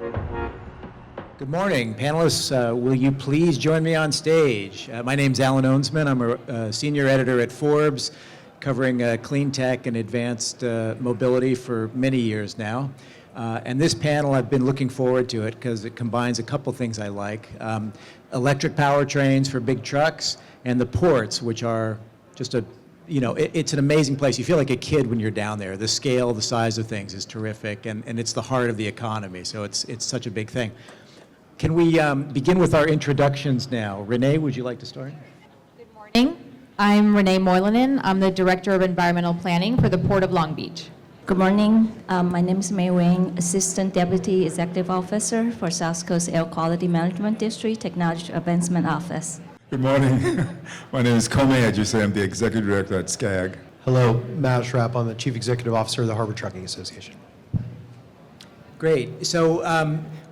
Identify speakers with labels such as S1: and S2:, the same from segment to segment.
S1: Good morning. Panelists, will you please join me on stage? My name's Alan Ohnsman. I'm a senior editor at Forbes, covering clean tech and advanced mobility for many years now. And this panel, I've been looking forward to it because it combines a couple things I like. Electric powertrains for big trucks and the ports, which are just it's an amazing place. You feel like a kid when you're down there. The scale, the size of things is terrific, and it's the heart of the economy, so it's such a big thing. Can we begin with our introductions now? Renee, would you like to start?
S2: Good morning. I'm Renee Moilanen. I'm the Director of Environmental Planning for the Port of Long Beach.
S3: Good morning. My name is Wang, Assistant Deputy Executive Officer for South Coast Air Quality Management District Technology Advancement Office.
S4: Good morning. My name is Kome Ajise. I'm the Executive Director at SCAG.
S5: Hello, Matt Schrap. I'm the Chief Executive Officer of the Harbor Trucking Association.
S1: Great. So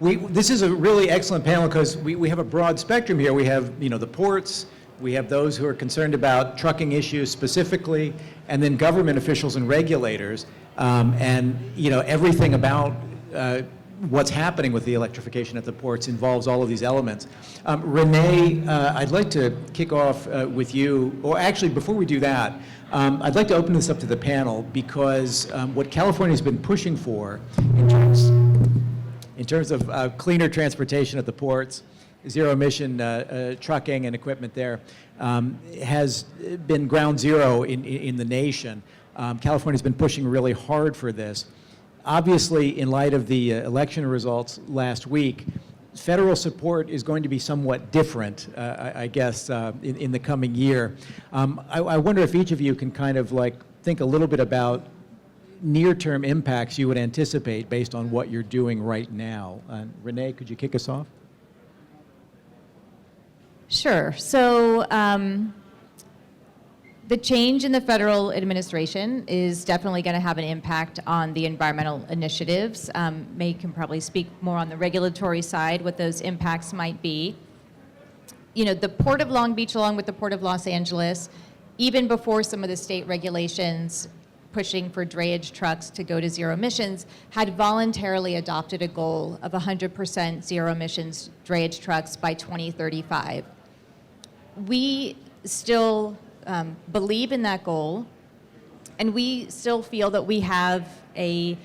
S1: this is a really excellent panel because we have a broad spectrum here. We have the ports, we have those who are concerned about trucking issues specifically, and then government officials and regulators, and everything about what's happening with the electrification at the ports involves all of these elements. Renee, I'd like to kick off with you, or actually before we do that, I'd like to open this up to the panel because what California's been pushing for in terms of cleaner transportation at the ports, zero emission trucking and equipment there, has been ground zero in the nation. California's been pushing really hard for this. Obviously, in light of the election results last week, federal support is going to be somewhat different, I guess, in the coming year. I wonder if each of you can kind of think a little bit about near-term impacts you would anticipate based on what you're doing right now. Renee, could you kick us off?
S2: Sure. So the change in the federal administration is definitely going to have an impact on the environmental initiatives. May can probably speak more on the regulatory side, what those impacts might be. The Port of Long Beach, along with the Port of Los Angeles, even before some of the state regulations pushing for drayage trucks to go to zero emissions, had voluntarily adopted a goal of 100% zero emissions drayage trucks by 2035. We still believe in that goal, and we still feel that we have an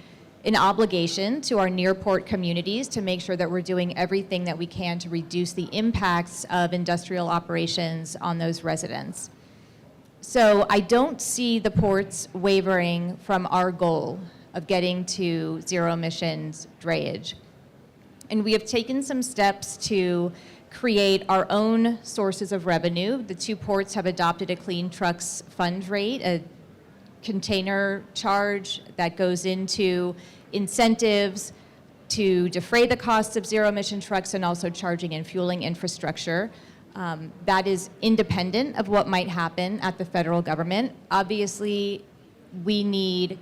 S2: obligation to our near port communities to make sure that we're doing everything that we can to reduce the impacts of industrial operations on those residents. So I don't see the ports wavering from our goal of getting to zero emissions drayage. And we have taken some steps to create our own sources of revenue. The two ports have adopted a Clean Trucks Fund rate, a container charge that goes into incentives to defray the costs of zero emission trucks and also charging and fueling infrastructure. That is independent of what might happen at the federal government. Obviously, we need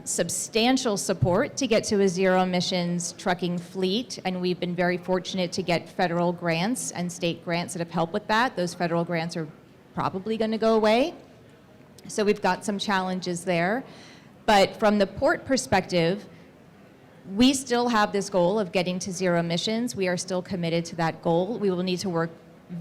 S2: substantial support to get to a zero emissions trucking fleet, and we've been very fortunate to get federal grants and state grants that have helped with that. Those federal grants are probably going to go away, so we've got some challenges there. But from the port perspective, we still have this goal of getting to zero emissions. We are still committed to that goal. We will need to work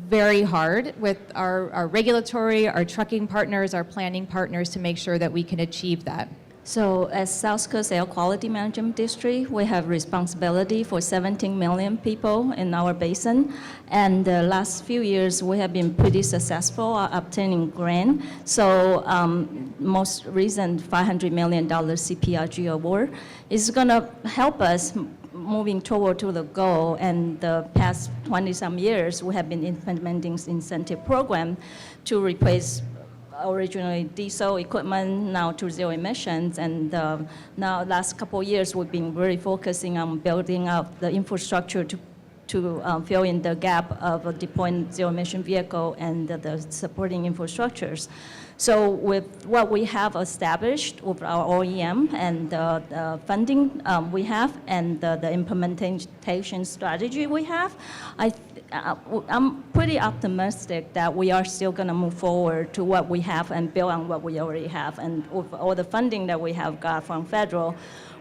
S2: very hard with our regulatory, our trucking partners, our planning partners to make sure that we can achieve that.
S3: So as South Coast Air Quality Management District, we have responsibility for 17 million people in our basin. And the last few years, we have been pretty successful at obtaining grant. So most recent $500 million CPRG award is gonna help us moving toward to the goal. And the past 20-some years, we have been implementing incentive program to replace originally diesel equipment now to zero emissions, and now last couple of years we've been really focusing on building up the infrastructure to fill in the gap of deploying zero emission vehicle and the supporting infrastructures. So with what we have established with our OEM and the funding we have and the implementation strategy we have, I I'm pretty optimistic that we are still going to move forward to what we have and build on what we already have. And with all the funding that we have got from federal,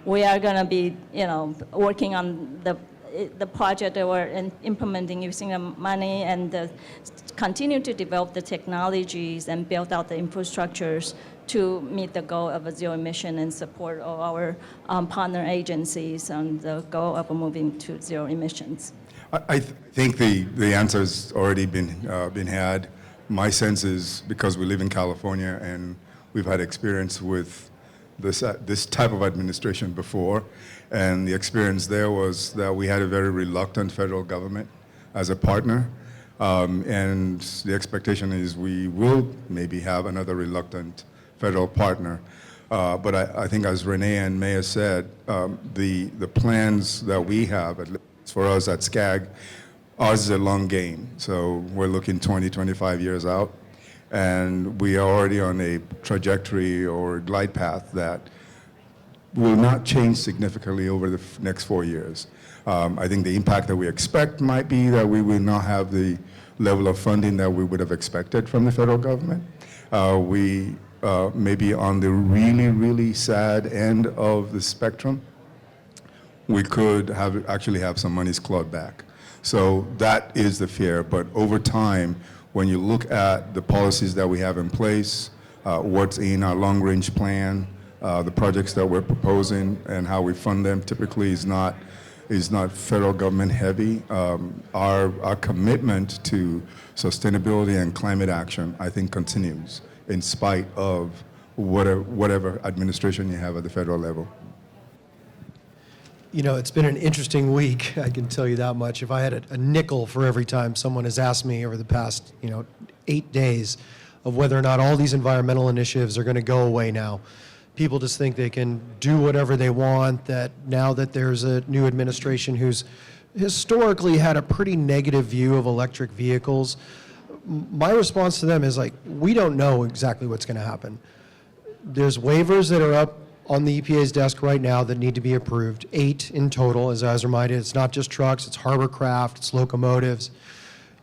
S3: we are going to be, working on the project that we're implementing using the money and continue to develop the technologies and build out the infrastructures to meet the goal of a zero emission and support all our partner agencies on the goal of moving to zero emissions.
S4: I think the answer's already been had. My sense is because we live in California and we've had experience with this type of administration before, and the experience there was that we had a very reluctant federal government as a partner, and the expectation is we will maybe have another reluctant federal partner. But I think as Renee and Maya said, the plans that we have, at least for us at SCAG, ours is a long game. So we're looking 20, 25 years out, and we are already on a trajectory or glide path that will not change significantly over the next 4 years. I think the impact that we expect might be that we will not have the level of funding that we would have expected from the federal government. We may be on the really, really sad end of the spectrum. We could actually have some monies clawed back. So that is the fear. But over time, when you look at the policies that we have in place, what's in our long-range plan, the projects that we're proposing and how we fund them typically is not federal government heavy. Our commitment to sustainability and climate action, I think, continues in spite of whatever administration you have at the federal level.
S5: It's been an interesting week, I can tell you that much. If I had a nickel for every time someone has asked me over the past, 8 days of whether or not all these environmental initiatives are going to go away now. People just think they can do whatever they want, that now that there's a new administration who's historically had a pretty negative view of electric vehicles, my response to them is we don't know exactly what's going to happen. There's waivers that are up on the EPA's desk right now that need to be approved, 8 in total, as I was reminded. It's not just trucks, it's hovercraft, it's locomotives.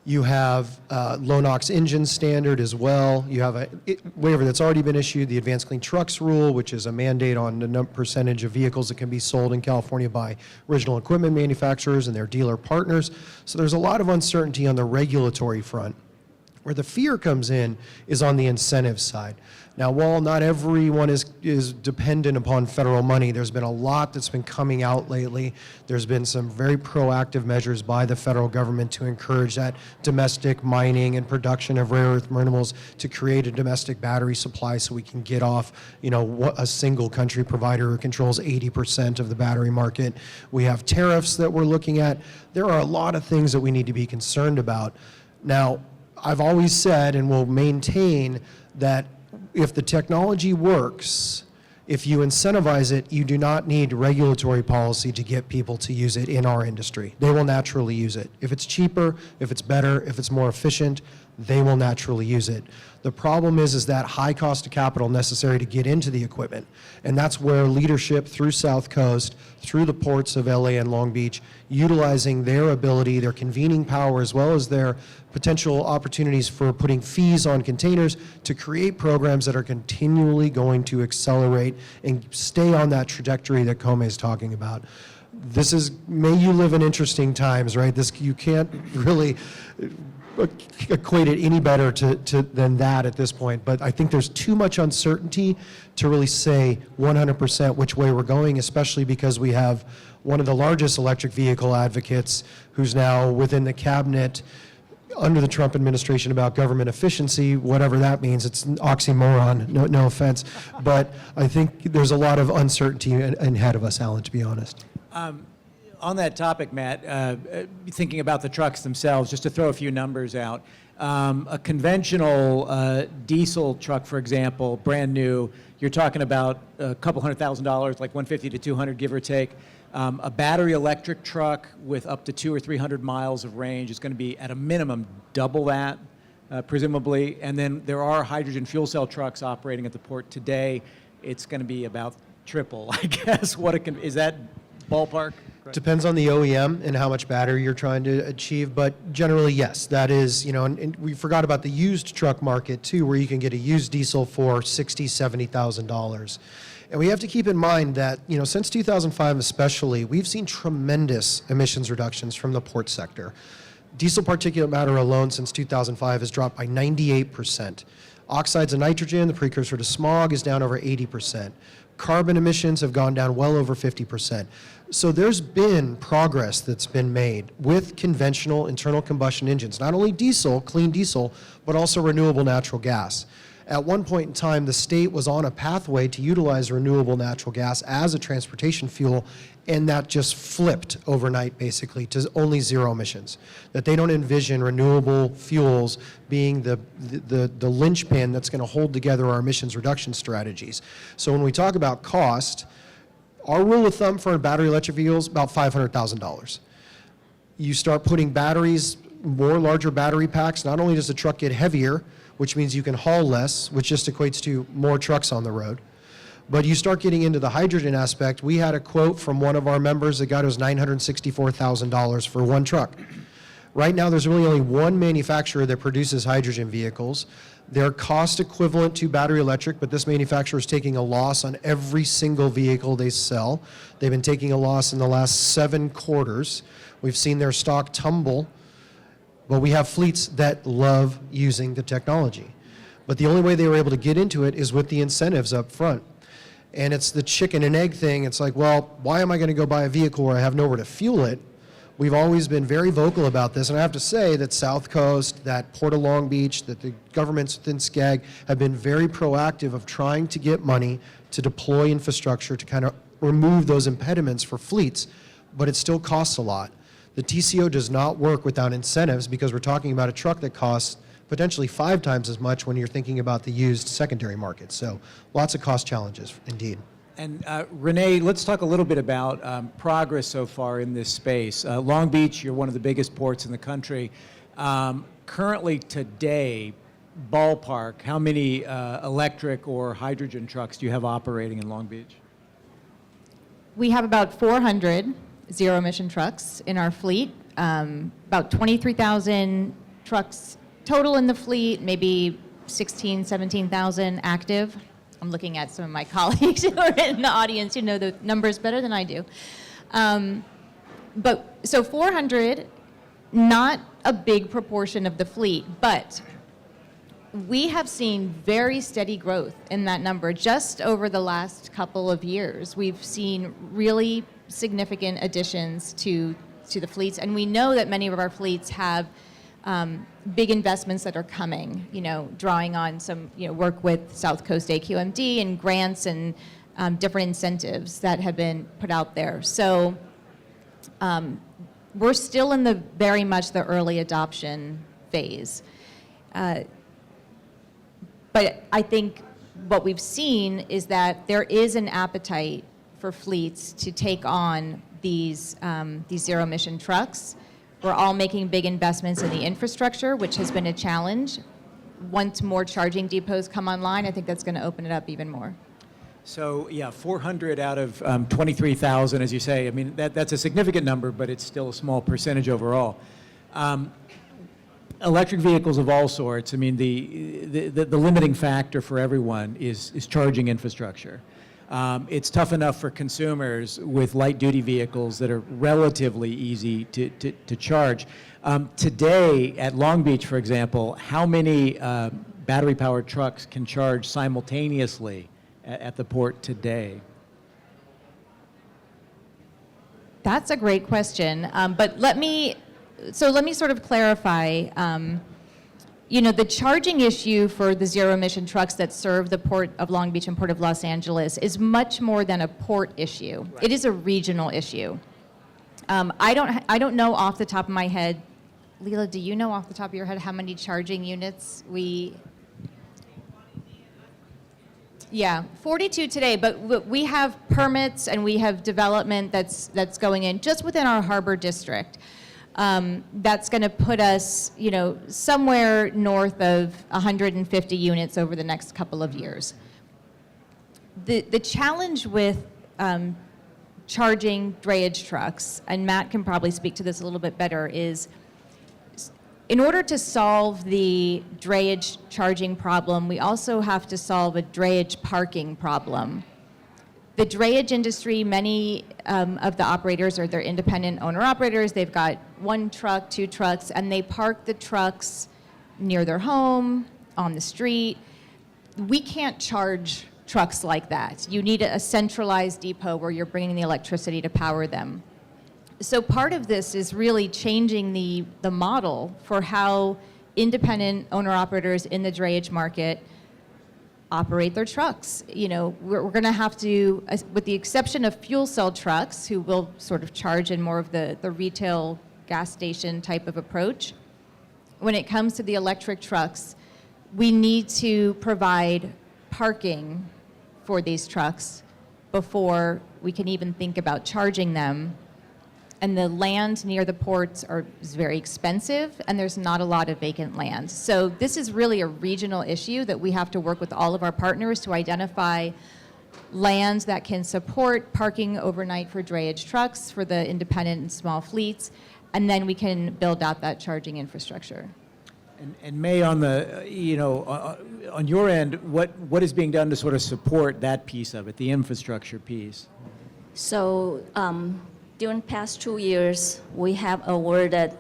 S5: You have low NOx engine standard as well. You have a waiver that's already been issued, the Advanced Clean Trucks rule, which is a mandate on the percentage of vehicles that can be sold in California by original equipment manufacturers and their dealer partners. So there's a lot of uncertainty on the regulatory front. Where the fear comes in is on the incentive side. Now, while not everyone is dependent upon federal money, there's been a lot that's been coming out lately. There's been some very proactive measures by the federal government to encourage that domestic mining and production of rare earth minerals to create a domestic battery supply so we can get off, a single country provider who controls 80% of the battery market. We have tariffs that we're looking at. There are a lot of things that we need to be concerned about. Now, I've always said and will maintain that if the technology works, if you incentivize it, you do not need regulatory policy to get people to use it in our industry. They will naturally use it. If it's cheaper, if it's better, if it's more efficient, they will naturally use it. The problem is that high cost of capital necessary to get into the equipment. And that's where leadership through South Coast, through the ports of LA and Long Beach, utilizing their ability, their convening power, as well as their potential opportunities for putting fees on containers to create programs that are continually going to accelerate and stay on that trajectory that Kome is talking about. May you live in interesting times, right? You can't really equate it any better than that at this point, but I think there's too much uncertainty to really say 100% which way we're going, especially because we have one of the largest electric vehicle advocates who's now within the cabinet under the Trump administration about government efficiency, whatever that means. It's an oxymoron, no offense, but I think there's a lot of uncertainty ahead of us, Alan, to be honest.
S1: On that topic, Matt, thinking about the trucks themselves, just to throw a few numbers out, a conventional diesel truck, for example, brand new, you're talking about a couple $100,000, like 150 to 200, give or take. A battery electric truck with up to 200 or 300 miles of range is going to be at a minimum double that, presumably. And then there are hydrogen fuel cell trucks operating at the port today. It's going to be about triple, I guess. Is that ballpark?
S5: Depends on the OEM and how much battery you're trying to achieve, but generally, yes, that is, and we forgot about the used truck market too, where you can get a used diesel for $60,000, $70,000. And we have to keep in mind that, since 2005 especially, we've seen tremendous emissions reductions from the port sector. Diesel particulate matter alone since 2005 has dropped by 98%. Oxides of nitrogen, the precursor to smog, is down over 80%. Carbon emissions have gone down well over 50%. So there's been progress that's been made with conventional internal combustion engines, not only diesel, clean diesel, but also renewable natural gas. At one point in time, the state was on a pathway to utilize renewable natural gas as a transportation fuel, and that just flipped overnight, basically, to only zero emissions. That they don't envision renewable fuels being the linchpin that's going to hold together our emissions reduction strategies. So when we talk about cost, our rule of thumb for battery electric vehicles, about $500,000. You start putting batteries, more larger battery packs, not only does the truck get heavier, which means you can haul less, which just equates to more trucks on the road. But you start getting into the hydrogen aspect. We had a quote from one of our members that got us $964,000 for one truck. Right now, there's really only one manufacturer that produces hydrogen vehicles. They're cost equivalent to battery electric, but this manufacturer is taking a loss on every single vehicle they sell. They've been taking a loss in the last 7 quarters. We've seen their stock tumble. But we have fleets that love using the technology. But the only way they were able to get into it is with the incentives up front. And it's the chicken and egg thing. It's like, well, why am I going to go buy a vehicle where I have nowhere to fuel it? We've always been very vocal about this. And I have to say that South Coast, that Port of Long Beach, that the governments within SCAG have been very proactive of trying to get money to deploy infrastructure to kind of remove those impediments for fleets. But it still costs a lot. The TCO does not work without incentives because we're talking about a truck that costs potentially 5 times as much when you're thinking about the used secondary market. So lots of cost challenges, indeed.
S1: And Renee, let's talk a little bit about progress so far in this space. Long Beach, you're one of the biggest ports in the country. Currently today, ballpark, how many electric or hydrogen trucks do you have operating in Long Beach?
S2: We have about 400 zero-emission trucks in our fleet, about 23,000 trucks total in the fleet, maybe 16, 17,000 active. I'm looking at some of my colleagues who are in the audience who know the numbers better than I do. But so 400, not a big proportion of the fleet, but we have seen very steady growth in that number just over the last couple of years. We've seen really significant additions to the fleets, and we know that many of our fleets have big investments that are coming, drawing on some work with South Coast AQMD and grants and different incentives that have been put out there. So we're still in the very much the early adoption phase. But I think what we've seen is that there is an appetite for fleets to take on these zero-emission trucks. We're all making big investments in the infrastructure, which has been a challenge. Once more charging depots come online, I think that's going to open it up even more.
S1: So, yeah, 400 out of 23,000, as you say. I mean, that's a significant number, but it's still a small percentage overall. Electric vehicles of all sorts, I mean, the limiting factor for everyone is charging infrastructure. It's tough enough for consumers with light-duty vehicles that are relatively easy to charge. Today, at Long Beach, for example, how many battery-powered trucks can charge simultaneously at the port today?
S2: That's a great question, but let me sort of clarify. The charging issue for the zero-emission trucks that serve the Port of Long Beach and Port of Los Angeles is much more than a port issue. Right. It is a regional issue. I don't know off the top of my head. Leela, do you know off the top of your head how many charging units we? Yeah, 42 today, but we have permits and we have development that's going in just within our harbor district. That's going to put us, somewhere north of 150 units over the next couple of years. The challenge with charging drayage trucks, and Matt can probably speak to this a little bit better, is in order to solve the drayage charging problem, we also have to solve a drayage parking problem. The drayage industry, many of the operators are they're independent owner-operators. They've got 1 truck, 2 trucks, and they park the trucks near their home, on the street. We can't charge trucks like that. You need a centralized depot where you're bringing the electricity to power them. So part of this is really changing the model for how independent owner-operators in the drayage market operate their trucks. You know, we're going to have to, with the exception of fuel cell trucks, who will sort of charge in more of the retail gas station type of approach, when it comes to the electric trucks, we need to provide parking for these trucks before we can even think about charging them. And the land near the ports is very expensive, and there's not a lot of vacant land. So this is really a regional issue that we have to work with all of our partners to identify lands that can support parking overnight for drayage trucks for the independent and small fleets, and then we can build out that charging infrastructure.
S1: And May, on the, on your end, what is being done to sort of support that piece of it, the infrastructure piece?
S3: So during the past 2 years, we have awarded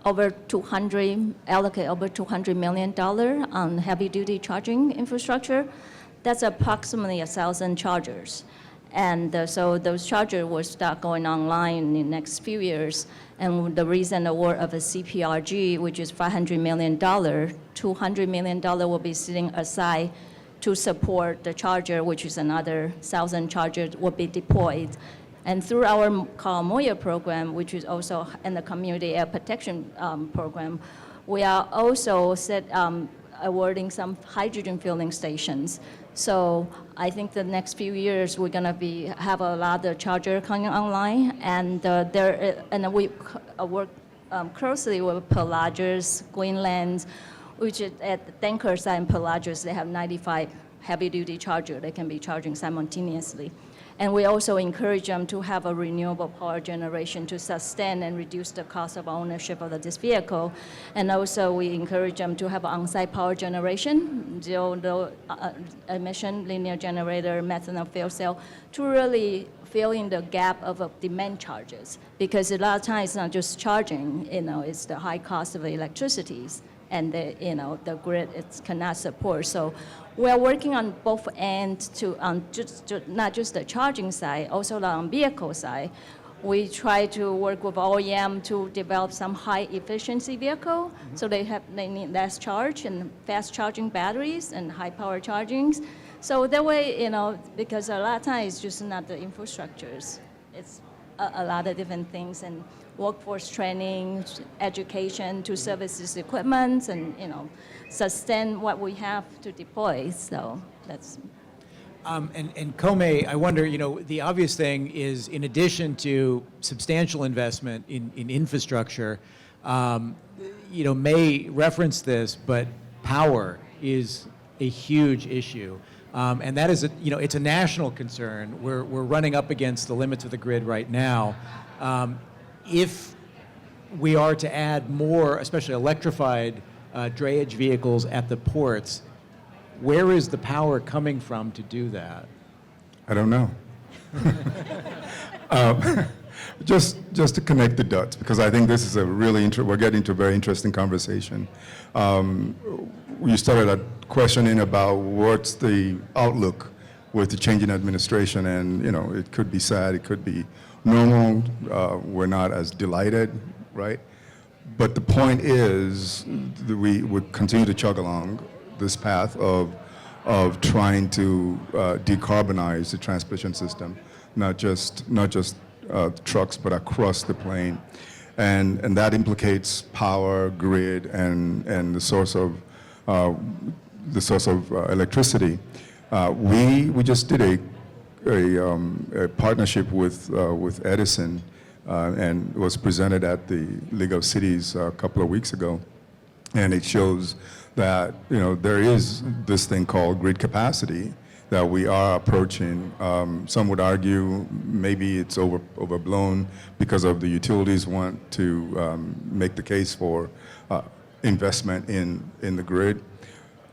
S3: allocate over $200 million on heavy-duty charging infrastructure. That's approximately 1,000 chargers. And so those chargers will start going online in the next few years. And the recent award of a CPRG, which is $500 million, $200 million will be sitting aside to support the charger, which is another 1,000 chargers will be deployed. And through our Moilanen program, which is also in the community air protection program, we are also awarding some hydrogen filling stations. So I think the next few years we're going to have a lot of charger coming online, and we work closely with Pelagius, Greenland, which is at the tanker side in Pelagius, they have 95 heavy-duty chargers they can be charging simultaneously. And we also encourage them to have a renewable power generation to sustain and reduce the cost of ownership of this vehicle. And also we encourage them to have on-site power generation, zero emission linear generator, methanol fuel cell, to really fill in the gap of demand charges. Because a lot of times it's not just charging, it's the high cost of the electricities, and the grid cannot support. So we are working on both ends to not just the charging side, also on vehicle side. We try to work with OEM to develop some high efficiency vehicle, so they need less charge and fast charging batteries and high power chargings. So that way, because a lot of times it's just not the infrastructures, it's a lot of different things, and workforce training, education to service this equipment, and sustain what we have to deploy. So that's.
S1: And Kome, I wonder, the obvious thing is, in addition to substantial investment in infrastructure, May referenced this, but power is a huge issue. And that is, it's a national concern. We're running up against the limits of the grid right now. If we are to add more, especially electrified drayage vehicles at the ports, where is the power coming from to do that?
S4: I don't know. Just to connect the dots, because I think this is we're getting to a very interesting conversation. You started questioning about what's the outlook with the changing administration, and it could be sad, it could be normal. We're not as delighted, right? But the point is that we would continue to chug along this path of trying to decarbonize the transportation system, not just trucks, but across the plane, and that implicates power, grid, and the source of electricity. We just did a partnership with Edison, and it was presented at the League of Cities a couple of weeks ago, and it shows that there is this thing called grid capacity that we are approaching. Some would argue maybe it's overblown because of the utilities want to make the case for investment in the grid,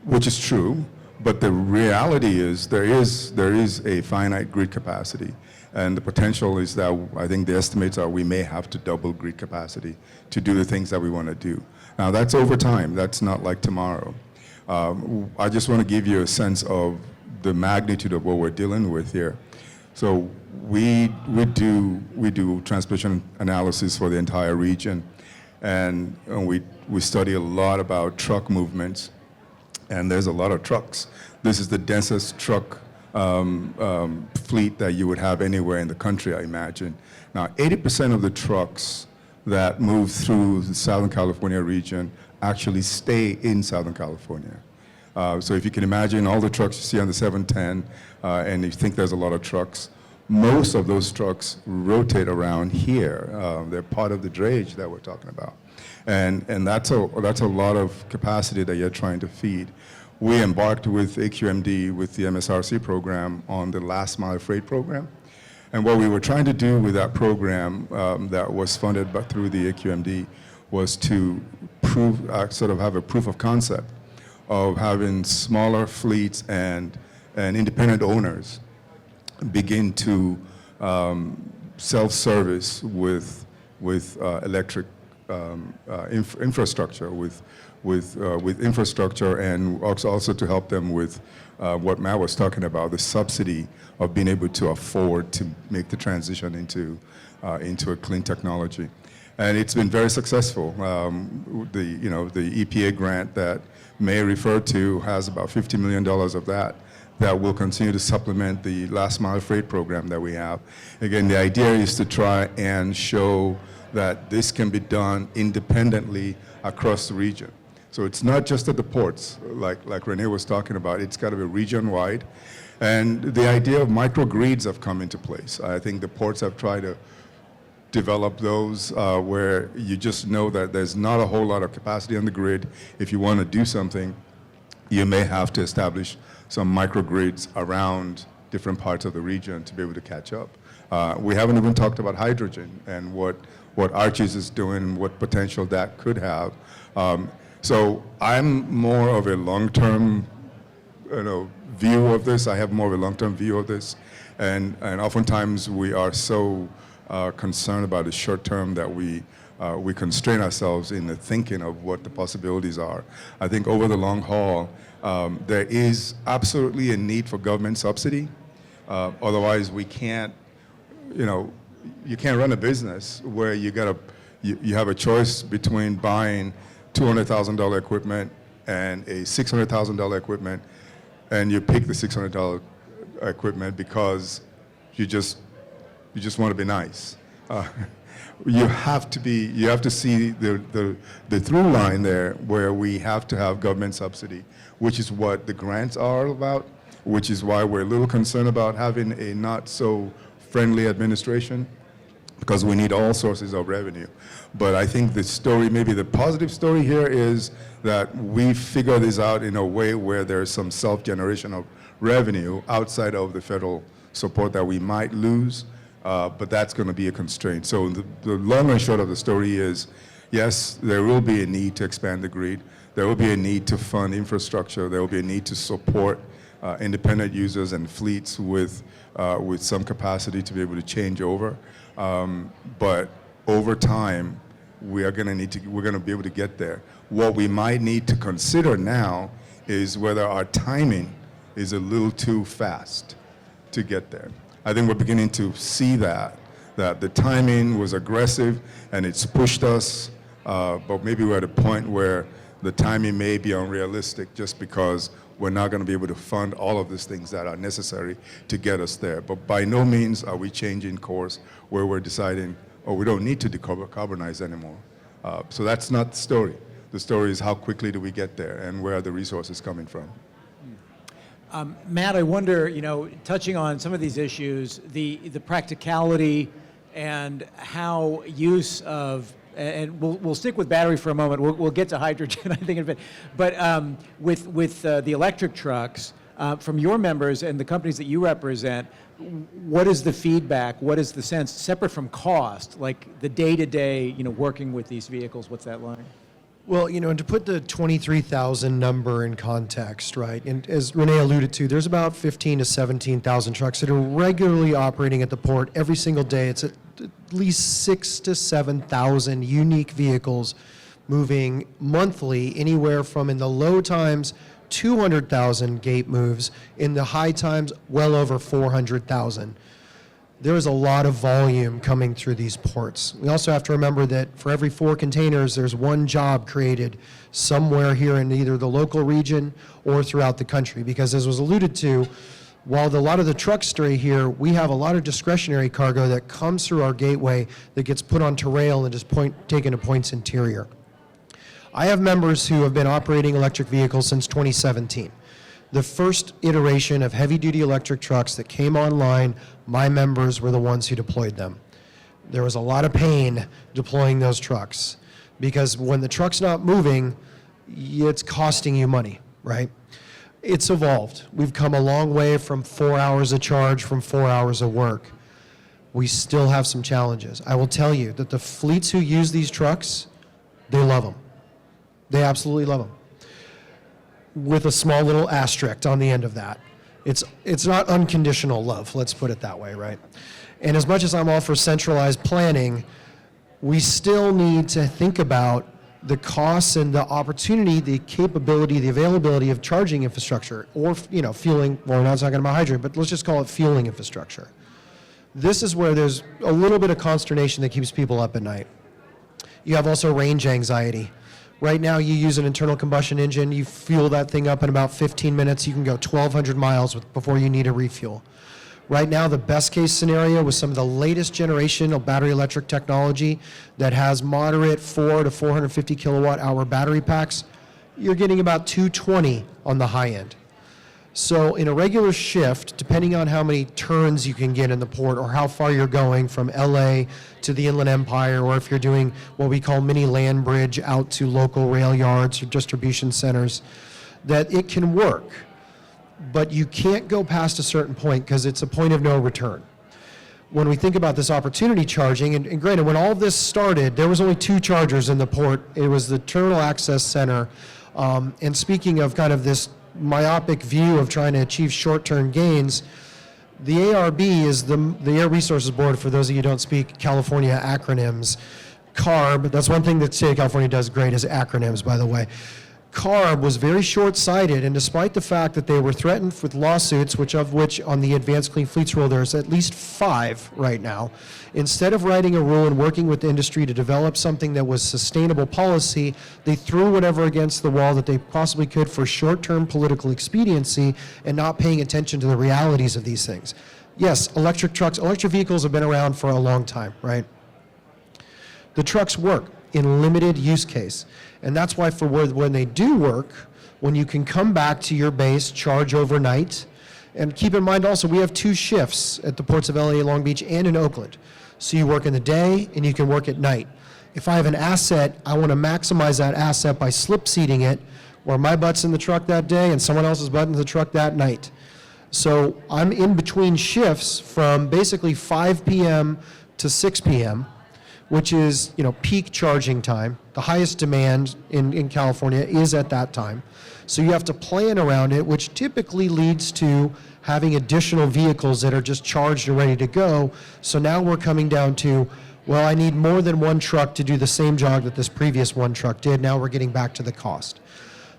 S4: which is true. But the reality is there is a finite grid capacity. And the potential is that I think the estimates are we may have to double grid capacity to do the things that we want to do. Now, that's over time. That's not like tomorrow. I just want to give you a sense of the magnitude of what we're dealing with here. So we do transportation analysis for the entire region, and we study a lot about truck movements, and there's a lot of trucks. This is the densest truck fleet that you would have anywhere in the country, I imagine. Now, 80% of the trucks that move through the Southern California region actually stay in Southern California. So if you can imagine all the trucks you see on the 710, and you think there's a lot of trucks, most of those trucks rotate around here. They're part of the drayage that we're talking about. And that's a lot of capacity that you're trying to feed. We embarked with AQMD, with the MSRC program, on the last mile freight program. And what we were trying to do with that program that was funded through the AQMD was to sort of have a proof of concept of having smaller fleets and independent owners begin to self-service with electric infrastructure, with infrastructure, and also to help them with what Matt was talking about, the subsidy of being able to afford to make the transition into a clean technology. And it's been very successful. The EPA grant that May referred to has about $50 million of that will continue to supplement the last mile freight program that we have. Again, the idea is to try and show that this can be done independently across the region. So it's not just at the ports, like Renee was talking about. It's got to be region-wide. And the idea of microgrids have come into place. I think the ports have tried to develop those where you just know that there's not a whole lot of capacity on the grid. If you want to do something, you may have to establish some microgrids around different parts of the region to be able to catch up. We haven't even talked about hydrogen and what Ajise is doing, what potential that could have. So I'm more of a long-term, view of this. I have more of a long-term view of this, and oftentimes we are so concerned about the short term that we constrain ourselves in the thinking of what the possibilities are. I think over the long haul, there is absolutely a need for government subsidy. Otherwise, we can't, you can't run a business where you have a choice between buying $200,000 equipment and a $600,000 equipment, and you pick the $600 equipment because you just want to be nice. You have to see the through line there where we have to have government subsidy, which is what the grants are about, which is why we're a little concerned about having a not so friendly administration, because we need all sources of revenue. But I think the story, maybe the positive story here, is that we figure this out in a way where there's some self-generation of revenue outside of the federal support that we might lose, but that's going to be a constraint. So the long and short of the story is, yes, there will be a need to expand the grid. There will be a need to fund infrastructure. There will be a need to support independent users and fleets with some capacity to be able to change over. But over time, we're going to be able to get there. What we might need to consider now is whether our timing is a little too fast to get there. I think we're beginning to see that the timing was aggressive and it's pushed us, but maybe we're at a point where the timing may be unrealistic just because we're not going to be able to fund all of these things that are necessary to get us there. But by no means are we changing course where we're deciding, oh, we don't need to decarbonize anymore. So that's not the story. The story is how quickly do we get there and where are the resources coming from.
S1: Matt, I wonder, touching on some of these issues, the practicality and how use of, and we'll stick with battery for a moment. We'll get to hydrogen, I think, in a bit. But with the electric trucks, From your members and the companies that you represent, what is the feedback? What is the sense, separate from cost, like the day-to-day, working with these vehicles? What's that like?
S5: Well, and to put the 23,000 number in context, right, and as Renee alluded to, there's about 15 to 17,000 trucks that are regularly operating at the port every single day. It's at least 6,000 to 7,000 unique vehicles moving monthly, anywhere from, in the low times, 200,000 gate moves, in the high times, well over 400,000. There is a lot of volume coming through these ports. We also have to remember that for every 4 containers, there's 1 job created somewhere here in either the local region or throughout the country. Because as was alluded to, while a lot of the trucks stray here, we have a lot of discretionary cargo that comes through our gateway that gets put onto rail and is taken to points interior. I have members who have been operating electric vehicles since 2017. The first iteration of heavy-duty electric trucks that came online, my members were the ones who deployed them. There was a lot of pain deploying those trucks because when the truck's not moving, it's costing you money, right? It's evolved. We've come a long way from 4 hours of charge, from 4 hours of work. We still have some challenges. I will tell you that the fleets who use these trucks, they love them. They absolutely love them. With a small little asterisk on the end of that. It's not unconditional love, let's put it that way, right? And as much as I'm all for centralized planning, we still need to think about the costs and the opportunity, the capability, the availability of charging infrastructure or, fueling, well, we're not talking about hydrogen, but let's just call it fueling infrastructure. This is where there's a little bit of consternation that keeps people up at night. You have also range anxiety. Right now, you use an internal combustion engine, you fuel that thing up in about 15 minutes, you can go 1,200 miles before you need a refuel. Right now, the best case scenario with some of the latest generation of battery electric technology that has moderate 4 to 450 kilowatt hour battery packs, you're getting about 220 on the high end. So in a regular shift, depending on how many turns you can get in the port or how far you're going from LA to the Inland Empire, or if you're doing what we call mini land bridge out to local rail yards or distribution centers, that it can work. But you can't go past a certain point because it's a point of no return. When we think about this opportunity charging, and granted, when all of this started, there was only 2 chargers in the port. It was the Terminal Access Center. And speaking of kind of this myopic view of trying to achieve short-term gains, the ARB is the Air Resources Board, for those of you who don't speak California acronyms. CARB, that's one thing that the state of California does great is acronyms, by the way. CARB was very short-sighted, and despite the fact that they were threatened with lawsuits, which on the Advanced Clean Fleets rule, there's at least 5 right now, instead of writing a rule and working with the industry to develop something that was sustainable policy, they threw whatever against the wall that they possibly could for short-term political expediency and not paying attention to the realities of these things. Yes, electric vehicles have been around for a long time, right? The trucks work in limited use case. And that's why when they do work, when you can come back to your base, charge overnight, and keep in mind also we have 2 shifts at the ports of LA, Long Beach, and in Oakland. So you work in the day and you can work at night. If I have an asset, I want to maximize that asset by slip seating it, where my butt's in the truck that day and someone else's butt in the truck that night. So I'm in between shifts from basically 5 p.m. to 6 p.m., which is, peak charging time. The highest demand in California is at that time. So you have to plan around it, which typically leads to having additional vehicles that are just charged and ready to go. So now we're coming down to, well, I need more than 1 truck to do the same job that this previous 1 truck did. Now we're getting back to the cost.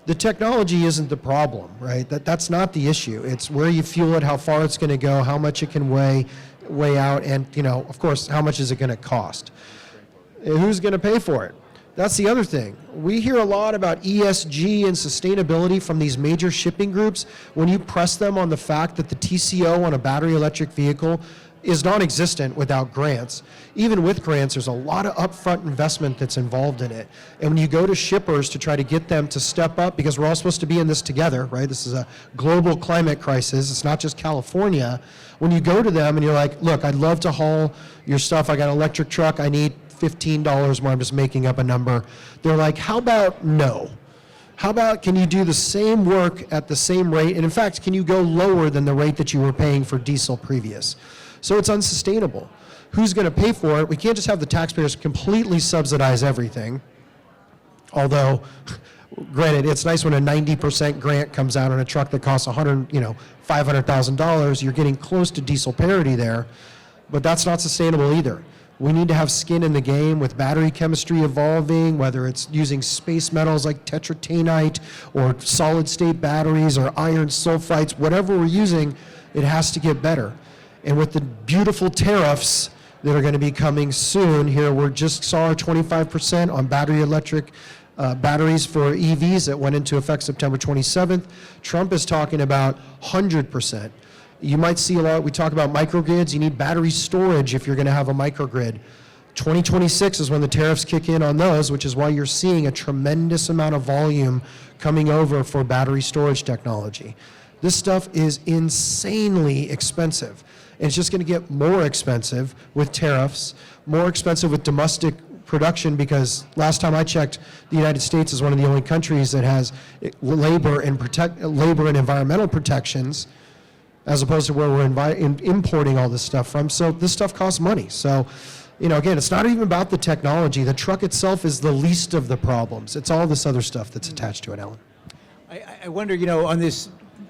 S5: The technology isn't the problem, right? That's not the issue. It's where you fuel it, how far it's going to go, how much it can weigh out, and, of course, how much is it going to cost? Who's going to pay for it? That's the other thing. We hear a lot about ESG and sustainability from these major shipping groups. When you press them on the fact that the TCO on a battery electric vehicle is non-existent without grants. Even with grants, there's a lot of upfront investment that's involved in it. And when you go to shippers to try to get them to step up, because we're all supposed to be in this together, right? This is a global climate crisis. It's not just California. When you go to them and you're like, look, I'd love to haul your stuff. I got an electric truck. I need $15 more. I'm just making up a number. They're like, how about no? How about, can you do the same work at the same rate? And in fact, can you go lower than the rate that you were paying for diesel previous? So it's unsustainable. Who's going to pay for it? We can't just have the taxpayers completely subsidize everything. Although, granted, it's nice when a 90% grant comes out on a truck that costs $500,000. You're getting close to diesel parity there, but that's not sustainable either. We need to have skin in the game with battery chemistry evolving, whether it's using space metals like tetratanite or solid state batteries or iron sulfides, whatever we're using, it has to get better. And with the beautiful tariffs that are going to be coming soon here, we just saw our 25% on battery electric batteries for EVs that went into effect September 27th. Trump is talking about 100%. You might see a lot, we talk about microgrids, you need battery storage if you're going to have a microgrid. 2026 is when the tariffs kick in on those, which is why you're seeing a tremendous amount of volume coming over for battery storage technology. This stuff is insanely expensive. And it's just going to get more expensive with tariffs, more expensive with domestic production, because last time I checked, the United States is one of the only countries that has labor and environmental protections, as opposed to where we're importing all this stuff from. So this stuff costs money. So, again, it's not even about the technology. The truck itself is the least of the problems. It's all this other stuff that's attached to it, Ellen.
S1: I wonder, on this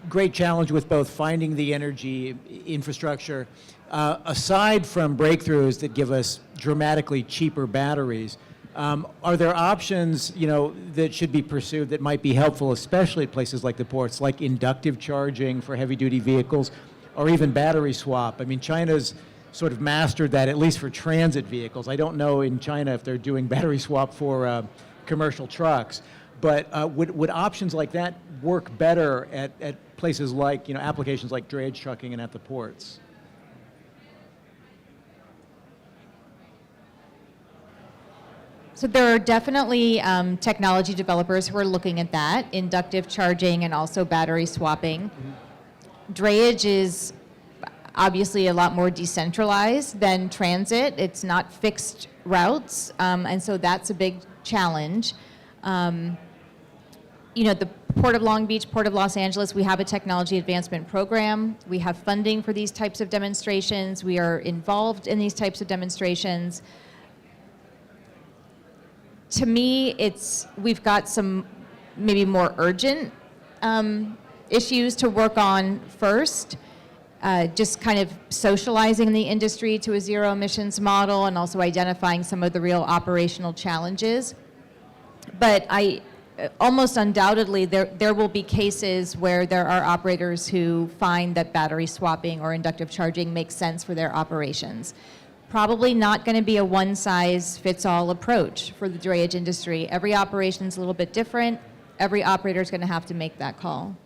S1: great challenge with both finding the energy infrastructure, aside from breakthroughs that give us dramatically cheaper batteries, are there options, that should be pursued that might be helpful, especially at places like the ports, like inductive charging for heavy-duty vehicles, or even battery swap? I mean, China's sort of mastered that, at least for transit vehicles. I don't know in China if they're doing battery swap for commercial trucks, but would options like that work better at places like, applications like drayage trucking and at the ports?
S2: So there are definitely technology developers who are looking at that, inductive charging and also battery swapping. Drayage is obviously a lot more decentralized than transit. It's not fixed routes, and so that's a big challenge. The Port of Long Beach, Port of Los Angeles, we have a technology advancement program. We have funding for these types of demonstrations. We are involved in these types of demonstrations. To me, we've got some maybe more urgent issues to work on first. Just kind of socializing the industry to a zero emissions model and also identifying some of the real operational challenges. But almost undoubtedly, there will be cases where there are operators who find that battery swapping or inductive charging makes sense for their operations. Probably not going to be a one-size-fits-all approach for the drayage industry. Every operation is a little bit different. Every operator is going to have to make that call.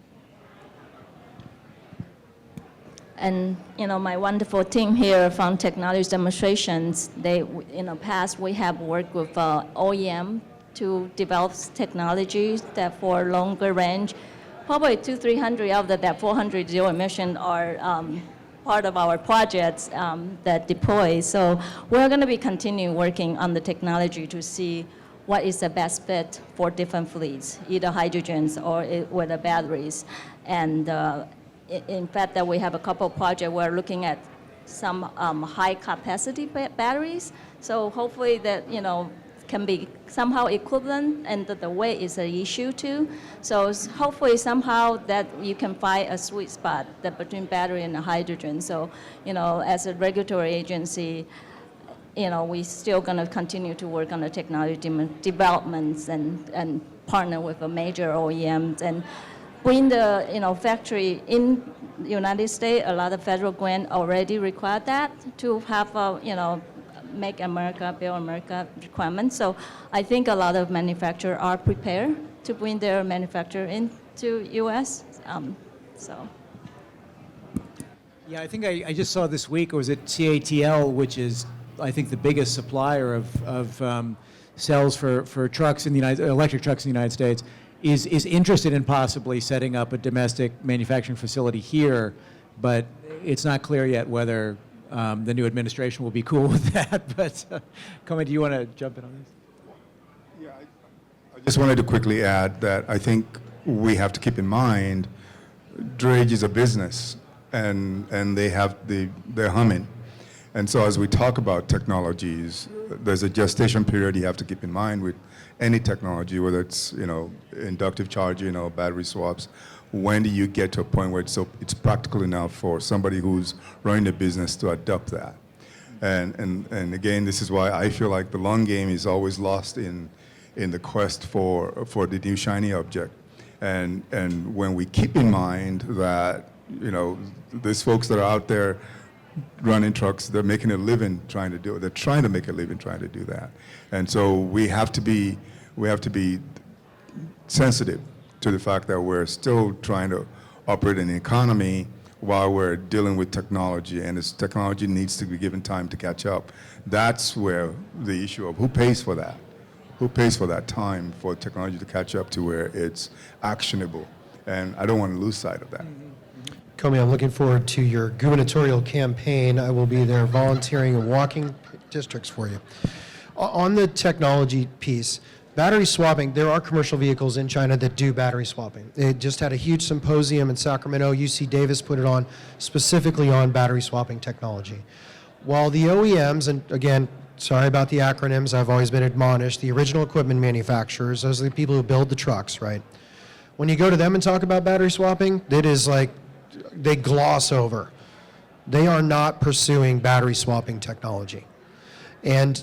S3: And my wonderful team here from Technology Demonstrations, in the past we have worked with OEM to develop technologies that for longer range. Probably 200-300 of that 400 zero emission are part of our projects that deploy. So we're going to be continuing working on the technology to see what is the best fit for different fleets, either hydrogens or with the batteries. And in fact, that we have a couple of projects we're looking at some high capacity batteries. So hopefully that can be somehow equivalent, and the weight is an issue too. So hopefully somehow that you can find a sweet spot between battery and hydrogen. So, as a regulatory agency, we're still going to continue to work on the technology developments and partner with the major OEMs and bring the factory in the United States. A lot of federal grant already require that to have Make America, Build America requirements. So I think a lot of manufacturers are prepared to bring their manufacturer into U.S.
S1: Yeah, I think I just saw this week, it was at CATL, which is, I think, the biggest supplier of cells for trucks in the electric trucks in the United States, is interested in possibly setting up a domestic manufacturing facility here, but it's not clear yet whether the new administration will be cool with that. But Kome, do you want to jump in on this?
S4: Yeah, I just wanted to quickly add that I think we have to keep in mind, Drayage is a business, and they're humming. And so as we talk about technologies, there's a gestation period you have to keep in mind with any technology, whether it's, inductive charging or battery swaps. When do you get to a point where it's practical enough for somebody who's running the business to adopt that? And again, this is why I feel like the long game is always lost in the quest for the new shiny object. And when we keep in mind that, these folks that are out there running trucks, they're making a living trying to do it. They're trying to make a living trying to do that. And so we have to be sensitive to the fact that we're still trying to operate an economy while we're dealing with technology, and this technology needs to be given time to catch up. That's where the issue of who pays for that? Who pays for that time for technology to catch up to where it's actionable? And I don't want to lose sight of that.
S5: Kome, I'm looking forward to your gubernatorial campaign. I will be there volunteering and walking districts for you. On the technology piece, battery swapping, there are commercial vehicles in China that do battery swapping. They just had a huge symposium in Sacramento. UC Davis put it on specifically on battery swapping technology. While the OEMs, and again, sorry about the acronyms, I've always been admonished, the original equipment manufacturers, those are the people who build the trucks, right? When you go to them and talk about battery swapping, it is like they gloss over. They are not pursuing battery swapping technology. And,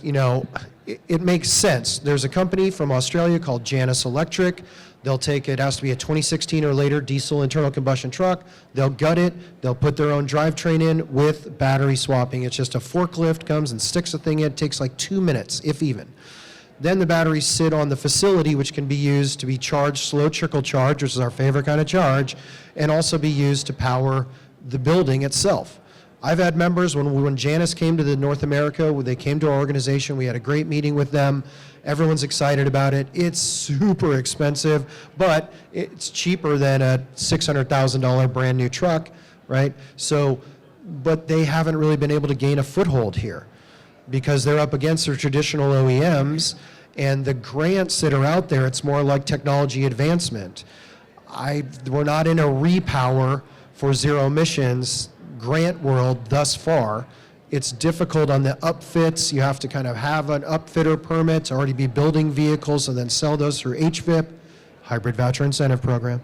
S5: it makes sense. There's a company from Australia called Janus Electric. They'll take, it has to be a 2016 or later diesel internal combustion truck. They'll gut it. They'll put their own drivetrain in with battery swapping. It's just a forklift comes and sticks the thing in. It takes like 2 minutes, if even. Then the batteries sit on the facility, which can be used to be charged, slow trickle charge, which is our favorite kind of charge, and also be used to power the building itself. I've had members, when Janus came to the North America, when they came to our organization, we had a great meeting with them. Everyone's excited about it. It's super expensive, but it's cheaper than a $600,000 brand new truck, right? So, but they haven't really been able to gain a foothold here because they're up against their traditional OEMs, and the grants that are out there, it's more like technology advancement. We're not in a repower for zero emissions grant world thus far. It's difficult on the upfits. You have to kind of have an upfitter permit to already be building vehicles and then sell those through HVIP, Hybrid Voucher Incentive Program.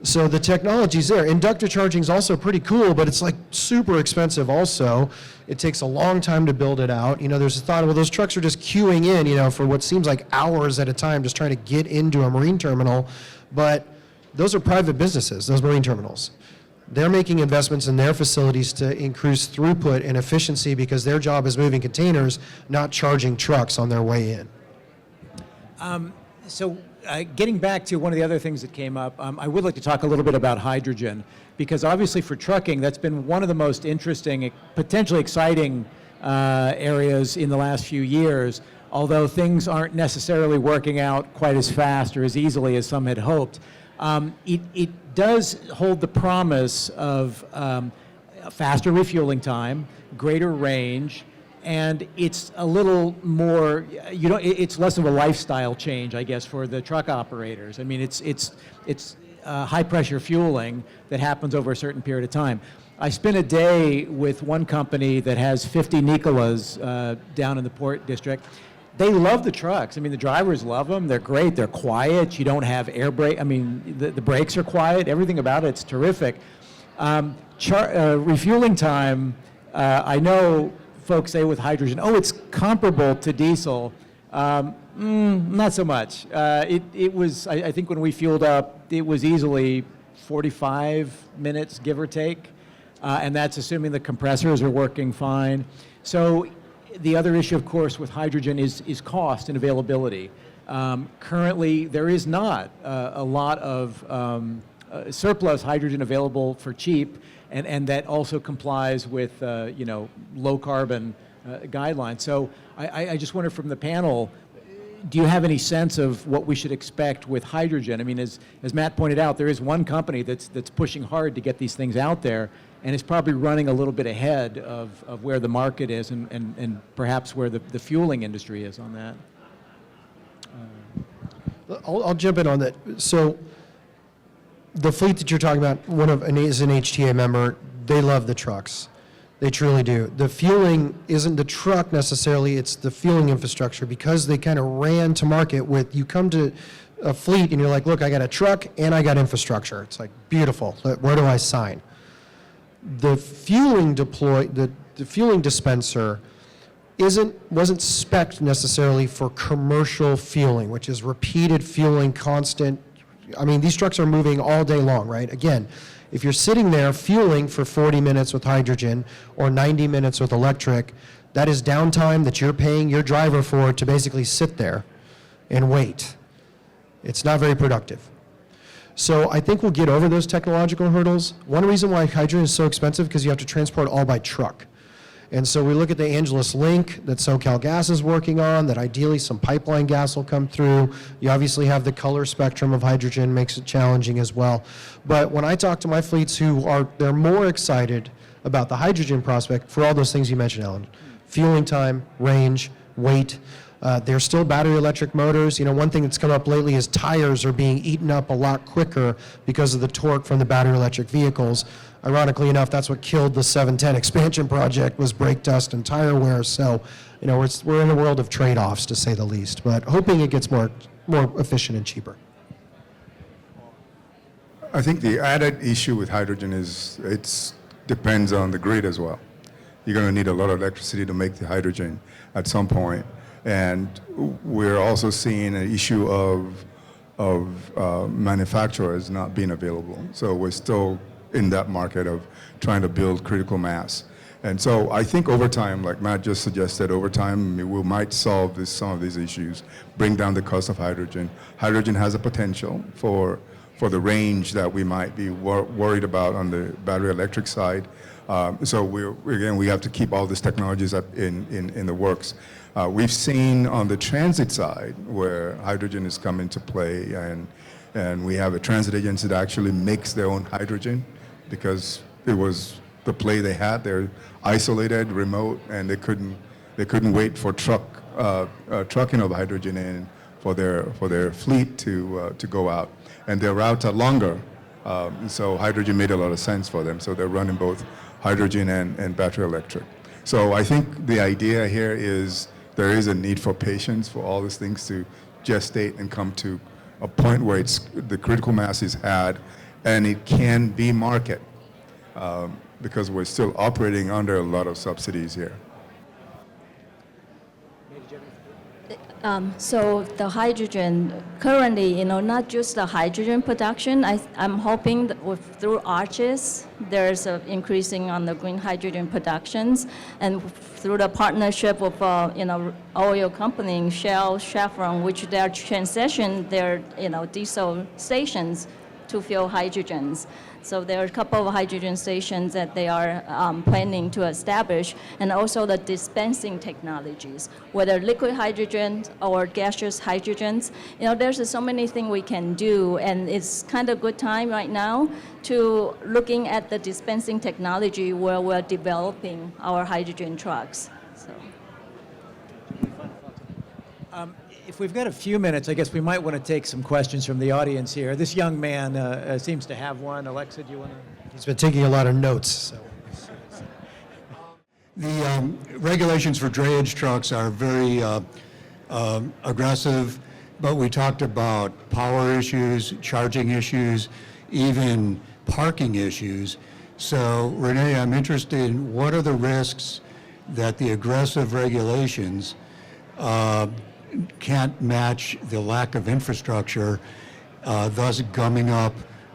S5: So the technology's there. Inductive charging is also pretty cool, but it's like super expensive also. It takes a long time to build it out. There's a thought, well, those trucks are just queuing in, for what seems like hours at a time, just trying to get into a marine terminal. But those are private businesses, those marine terminals. They're making investments in their facilities to increase throughput and efficiency because their job is moving containers, not charging trucks on their way in.
S1: So getting back to one of the other things that came up, I would like to talk a little bit about hydrogen, because obviously for trucking, that's been one of the most interesting, potentially exciting areas in the last few years, although things aren't necessarily working out quite as fast or as easily as some had hoped. It does hold the promise of faster refueling time, greater range, and it's a little more, it's less of a lifestyle change, I guess, for the truck operators. I mean, it's high pressure fueling that happens over a certain period of time. I spent a day with one company that has 50 Nikolas down in the Port District. They love the trucks. I mean, the drivers love them. They're great. They're quiet. You don't have air brake. I mean, the brakes are quiet. Everything about it's terrific. Refueling time, I know folks say with hydrogen, it's comparable to diesel. Not so much. It was, I think when we fueled up, it was easily 45 minutes, give or take. And that's assuming the compressors are working fine. So the other issue, of course, with hydrogen is cost and availability. Currently, there is not a lot of surplus hydrogen available for cheap, and that also complies with low carbon guidelines. So I just wonder from the panel, do you have any sense of what we should expect with hydrogen? I mean, as Matt pointed out, there is one company that's pushing hard to get these things out there, and it's probably running a little bit ahead of where the market is and perhaps where the fueling industry is on that.
S5: I'll jump in on that. So the fleet that you're talking about, is an HTA member. They love the trucks. They truly do. The fueling isn't the truck necessarily, it's the fueling infrastructure, because they kind of ran to market with, you come to a fleet and you're like, look, I got a truck and I got infrastructure. It's like, beautiful. Where do I sign? The fueling the fueling dispenser wasn't spec'd necessarily for commercial fueling, which is repeated fueling, constant. I mean, these trucks are moving all day long, right? Again, if you're sitting there fueling for 40 minutes with hydrogen or 90 minutes with electric, that is downtime that you're paying your driver for to basically sit there and wait. It's not very productive. So I think we'll get over those technological hurdles. One reason why hydrogen is so expensive, because you have to transport all by truck. And so we look at the Angeles Link that SoCalGas is working on, that ideally some pipeline gas will come through. You obviously have the color spectrum of hydrogen, makes it challenging as well. But when I talk to my fleets they're more excited about the hydrogen prospect for all those things you mentioned, Ellen. Fueling time, range, weight. There's still battery electric motors. You know, one thing that's come up lately is tires are being eaten up a lot quicker because of the torque from the battery electric vehicles. Ironically enough, that's what killed the 710 expansion project, was brake dust and tire wear. So, you know, we're in a world of trade-offs, to say the least, but hoping it gets more efficient and cheaper.
S4: I think the added issue with hydrogen is it depends on the grid as well. You're going to need a lot of electricity to make the hydrogen at some point. And we're also seeing an issue of manufacturers not being available. So we're still in that market of trying to build critical mass. And so I think over time, like Matt just suggested, over time we might solve some of these issues, bring down the cost of hydrogen. Hydrogen has a potential for the range that we might be worried about on the battery electric side. So we have to keep all these technologies up in the works. We've seen on the transit side where hydrogen has come into play, and we have a transit agency that actually makes their own hydrogen, because it was the play they had. They're isolated, remote, and they couldn't wait for trucking of hydrogen in for their fleet to go out, and their routes are longer. So hydrogen made a lot of sense for them. So they're running both hydrogen and battery electric. So I think the idea here is there is a need for patience for all these things to gestate and come to a point where the critical mass is had and it can be market, because we're still operating under a lot of subsidies here.
S3: So the hydrogen, currently, you know, not just the hydrogen production, I'm hoping that through Ajise, there's an increasing on the green hydrogen productions, and through the partnership with, oil company, Shell, Chevron, which they are transition their, diesel stations to fuel hydrogens. So there are a couple of hydrogen stations that they are planning to establish, and also the dispensing technologies, whether liquid hydrogen or gaseous hydrogens. You know, there's so many things we can do, and it's kind of good time right now to looking at the dispensing technology where we're developing our hydrogen trucks. So.
S1: If we've got a few minutes, I guess we might want to take some questions from the audience here. This young man seems to have one. Alexa, do you want to?
S5: He's been taking a lot of notes. So.
S6: The regulations for drayage trucks are very aggressive, but we talked about power issues, charging issues, even parking issues. So, Renee, I'm interested in what are the risks that the aggressive regulations can't match the lack of infrastructure, thus gumming up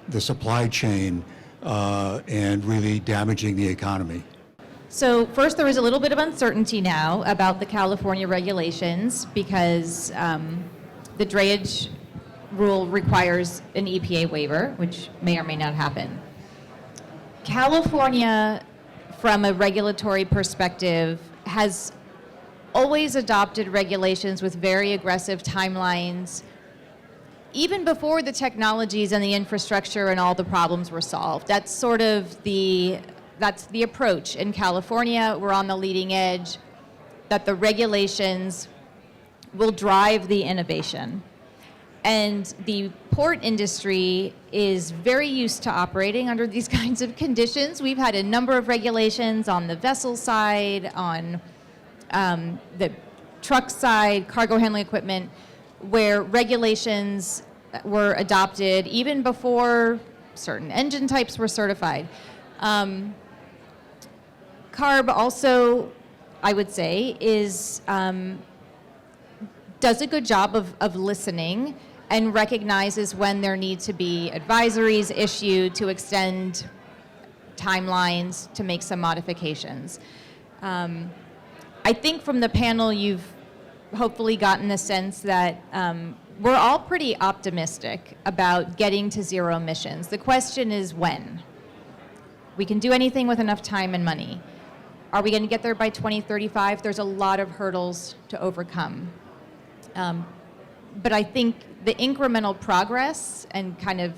S6: the supply chain and really damaging the economy?
S2: So first, there is a little bit of uncertainty now about the California regulations because the drayage rule requires an EPA waiver, which may or may not happen. California, from a regulatory perspective, has always adopted regulations with very aggressive timelines, even before the technologies and the infrastructure and all the problems were solved. That's sort of the approach in California. We're on the leading edge, that the regulations will drive the innovation. And the port industry is very used to operating under these kinds of conditions. We've had a number of regulations on the vessel side, on the truck side, cargo handling equipment, where regulations were adopted even before certain engine types were certified. CARB also, I would say, does a good job of listening and recognizes when there need to be advisories issued to extend timelines, to make some modifications. I think from the panel you've hopefully gotten the sense that we're all pretty optimistic about getting to zero emissions. The question is when. We can do anything with enough time and money. Are we going to get there by 2035? There's a lot of hurdles to overcome. But I think the incremental progress and kind of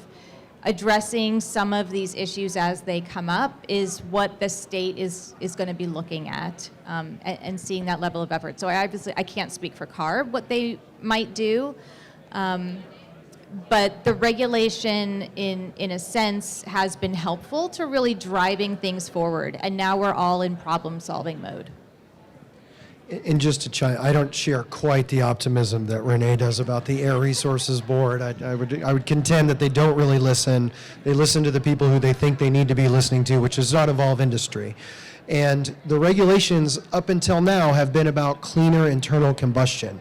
S2: addressing some of these issues as they come up is what the state is going to be looking at, and seeing that level of effort. So I can't speak for CARB, what they might do, but the regulation in a sense has been helpful to really driving things forward, and now we're all in problem-solving mode.
S5: And just to chime, I don't share quite the optimism that Renee does about the Air Resources Board. I would contend that they don't really listen. They listen to the people who they think they need to be listening to, which does not involve industry. And the regulations up until now have been about cleaner internal combustion,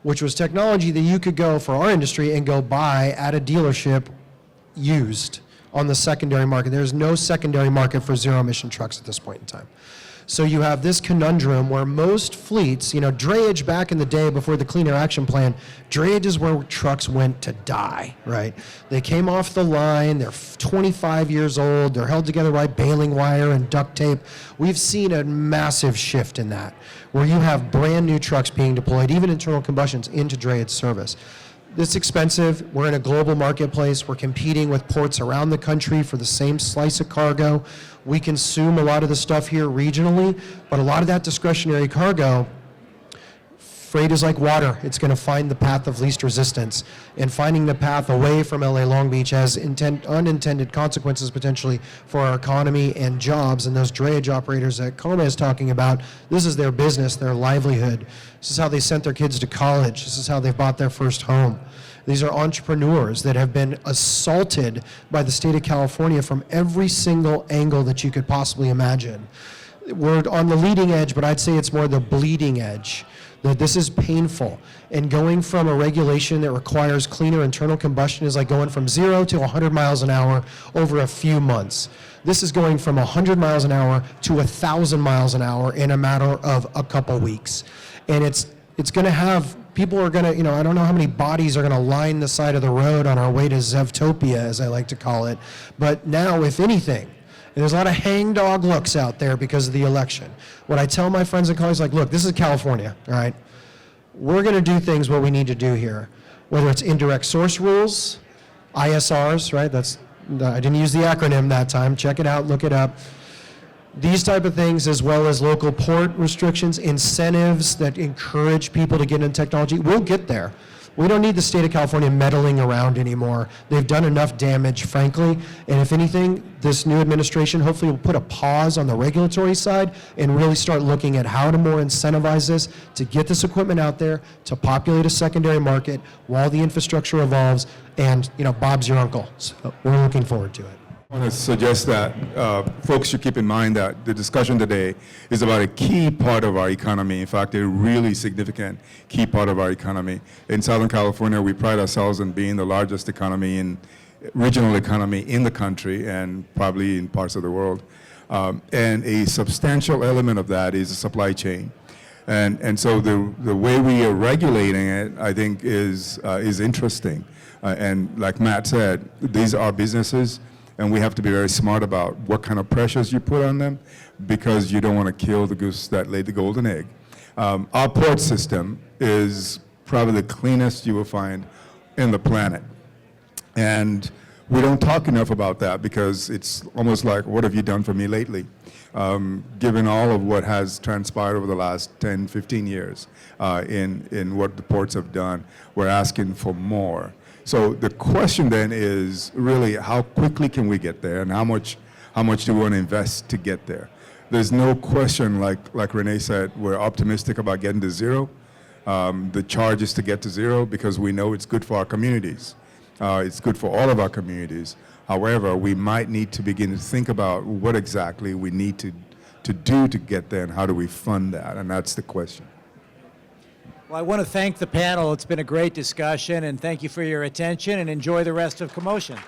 S5: which was technology that you could go for our industry and go buy at a dealership used on the secondary market. There's no secondary market for zero emission trucks at this point in time. So you have this conundrum where most fleets, drayage back in the day before the Clean Air Action Plan, drayage is where trucks went to die, right? They came off the line, they're 25 years old, they're held together by baling wire and duct tape. We've seen a massive shift in that, where you have brand new trucks being deployed, even internal combustions, into drayage service. It's expensive. We're in a global marketplace. We're competing with ports around the country for the same slice of cargo. We consume a lot of the stuff here regionally, but a lot of that discretionary cargo, freight is like water. It's going to find the path of least resistance, and finding the path away from LA Long Beach has unintended consequences potentially for our economy and jobs. And those drayage operators that Kome is talking about, this is their business, their livelihood. This is how they sent their kids to college. This is how they bought their first home. These are entrepreneurs that have been assaulted by the state of California from every single angle that you could possibly imagine. We're on the leading edge, but I'd say it's more the bleeding edge. That this is painful. And going from a regulation that requires cleaner internal combustion is like going from 0 to 100 miles an hour over a few months. This is going from 100 miles an hour to 1,000 miles an hour in a matter of a couple weeks. And it's going to have, people are going to, I don't know how many bodies are going to line the side of the road on our way to Zevtopia, as I like to call it. But now, if anything, and there's a lot of hangdog looks out there because of the election. What I tell my friends and colleagues, look, this is California, all right? We're going to do things what we need to do here, whether it's indirect source rules, ISRs, right? I didn't use the acronym that time. Check it out, look it up. These type of things, as well as local port restrictions, incentives that encourage people to get into technology. We'll get there. We don't need the state of California meddling around anymore. They've done enough damage, frankly. And if anything, this new administration hopefully will put a pause on the regulatory side and really start looking at how to more incentivize this to get this equipment out there, to populate a secondary market while the infrastructure evolves. And, Bob's your uncle. So we're looking forward to it.
S4: I want to suggest that folks should keep in mind that the discussion today is about a key part of our economy. In fact, a really significant key part of our economy. In Southern California, we pride ourselves in being the largest regional economy in the country and probably in parts of the world. And a substantial element of that is the supply chain. And so the way we are regulating it, I think, is interesting. And like Matt said, these are businesses. And we have to be very smart about what kind of pressures you put on them, because you don't want to kill the goose that laid the golden egg. Our port system is probably the cleanest you will find in the planet. And we don't talk enough about that because it's almost like, what have you done for me lately? Given all of what has transpired over the last 10, 15 years in what the ports have done, we're asking for more. So the question then is really how quickly can we get there, and how much do we want to invest to get there? There's no question, like Renee said, we're optimistic about getting to zero. The charge is to get to zero because we know it's good for our communities. It's good for all of our communities. However, we might need to begin to think about what exactly we need to do to get there and how do we fund that, and that's the question.
S1: Well, I want to thank the panel. It's been a great discussion, and thank you for your attention, and enjoy the rest of CoMotion.